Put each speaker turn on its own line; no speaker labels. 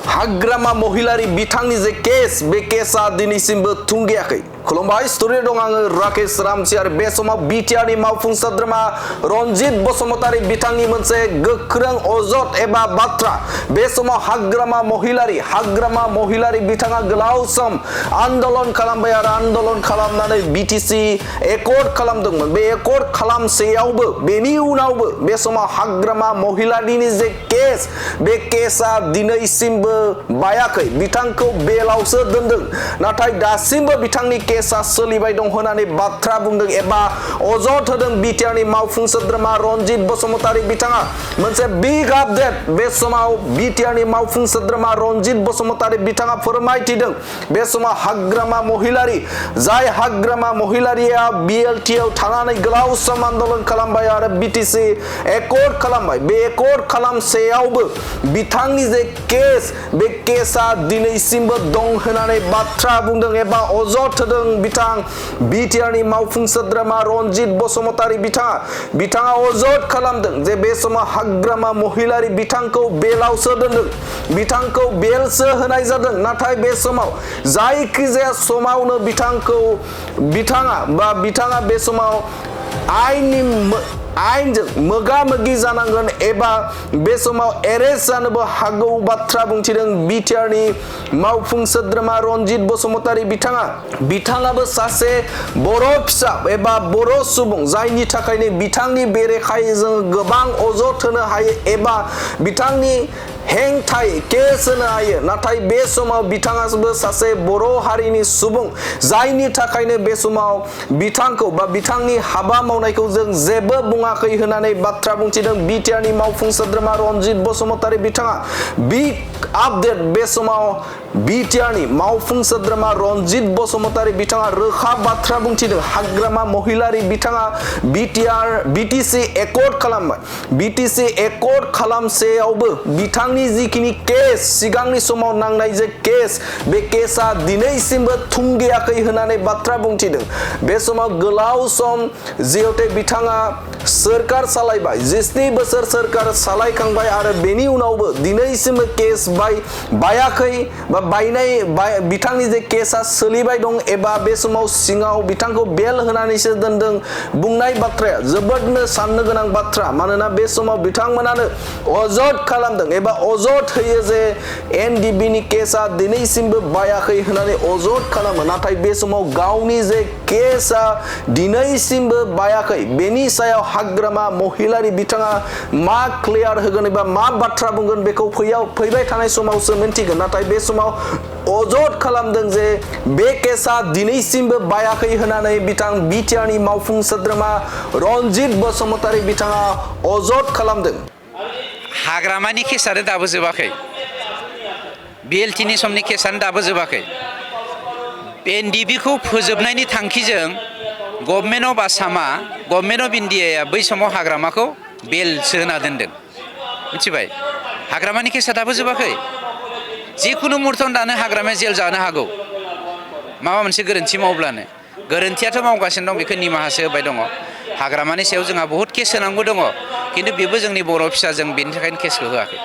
हाग्रामा महिलारि बिथांनि जे केस बे केसा दिनैसिमबो थुंगेयाखै। खुलुमबाय, स्टुडिअ दं आङो राकेश रामसि आरो बे समाव बिटिआरनि मावफुं सोद्रोमा रनजित बसुमतारी बिथांनि मोनसे गोख्रों अजद एबा बाथ्रा। बे समाव हाग्रामा महिलारि बिथाङा गोलाव सम आन्दोलन खालामबाय आरो आन्दोलन खालामनानै बिटिसि एकर्ड खालामदोंमोन। बे एकर्ड खालामसेयावबो बेनि उनावबो बे समाव हाग्रामा महिलारिनि जे केस बे केसा दिनैसिमबो बायाखै। बिथांखौ बेलावसो दोनदों, नाथाय दासिमबो बिथांनि केसा सोलिबाय दं होननानै बाथ्रा बुंदों एबा अजद होदों बिटिआरनि मावफुं सोद्रोमा रनजित बसुमतारी बिथाङा। मोनसे बिग आपडेट बे समाव बिटिआरनि मावफुं सोद्रोमा रनजित बसुमतारी बिथाङा फोरमायथिदों। बे समाव हाग्रामा महिलारि, जाय हाग्रामा महिलारिया बिएलटिआव थानानै गोलाव सम आन्दोलन खालामबाय आरो बिटिसि एकर्ड खालामबाय। बे एकर्ड खालामसेयावबो बिथांनि जे केस बे केसा दिनैसिमबो दं होननानै बाथ्रा बुंदों एबा अजद होदों बिथां बिटिआरनि मावफुं सोद्रोमा रनजित बसुमतारी बिथाङा अजद खालामदों जे बे समाव हाग्रामा महिलारि बिथांखौ बेलावसो दोनदों, बिथांखौ बेलसो होनाय जादों। नाथाय बे समाव जायखिजाया समावनो बिथाङा बे समाव आयेनजों मोगा मोगि जानांगोन एबा बे समाव एरेस्ट जानोबो हागौ बाथ्रा बुंथिदों बिटिआरनि मावफुं सोद्रोमा रनजित बसुमतारी बिथाङाबो सासे बर' फिसा एबा बर' सुबुं, जायनि थाखायनो बिथांनि बेरेखायै जों गोबां अजद होनो हायो एबा बिथांनि हेंथायै केस होनो हायो। नाथाय बे समाव बिथाङाबो सासे बर' हारिनि सुबुं, जायनि थाखायनो बे समाव बिथांखौ बा बिथांनि हाबा मावनायखौ जों जेबो बुङाखै होननानै बाथ्रा बुंथिदों बिटिआरनि मावफुं सोद्रोमा रनजित बसुमतारी बिथाङा। बिग आपडेट बे समाव बिटिआरनि मावफुं सोद्रोमा रनजित बसुमतारी बिथाङा रोखा बाथ्रा बुंथिदों। हाग्रामा महिलारि बिथाङा बिटिसि एकर्ड खालामबाय। बिटिसि एकर्ड खालामसेयावबो बिथांनि जिखिनि केस, सिगांनि समाव नांनाय जे केस, बे केसा दिनैसिमबो थुंगेयाखै होननानै बाथ्रा बुंथिदों। बे समाव गोलाव सम जिहेतु बिथाङा सोरखार सालायबाय, 17 बोसोर सोरखार सालायखांबाय आरो बेनि उनावबो दिनैसिमबो केस बायाखै बा बिथांनि जे केसा सोलिबाय दं एबा बे समाव सिङाव बिथांखौ बेल होनानैसो दोनदों बुंनाय बाथ्राया जोबोदनो साननो गोनां बाथ्रा। मानोना बे समाव बिथांमोनानो अजद खालामदों एबा अजद होयो जे एनडिबिनि केसा दिनैसिमबो बायाखै होननानै अजद खालामो। नाथाय बे समाव गावनि जे केसा दिनैसिमबो बायाखै, बेनि सायाव हाग्रामा महिलारि बिथाङा मा क्लियार होगोन एबा मा बाथ्रा बुंगोन बेखौ फैबाय थानाय समावसो मिन्थिगोन। नाथाय बे समाव अजद खालामदों जे बे केसा दिनैसिमबो बायाखै होननानै बिथां बिटिआरनि मावफुं सोद्रोमा रनजित बसुमतारी बिथाङा अजद खालामदों।
हाग्रामानि केसानो दाबो जोबाखै, बिएलटिनि समनि केसानो दाबो जोबाखै। एनडिबिखौ फोजोबनायनि थांखिजों गभर्नमेन्ट अफ आसामा, गभर्नमेन्ट अफ इन्डियाया बै समाव हाग्रामाखौ बेलसो होना दोनदों, मिथिबाय? हाग्रामानि केसा दाबो जोबाखै। जिखुनु मुहुर्तआवनो दानो हाग्रामाया जेल जानो हागौ माबा मोनसे गोरोन्थि मावब्लानो। गोरोन्थियाथ' मावगासिनो दं, बेखौ निमाहासो होबाय दङ। हाग्रामानि सायाव जोंहा बहुद केस होनांगौ दङ, खिन्थु बेबो जोंनि बर' फिसा, जों बेनि थाखायनो केसखौ होआखै।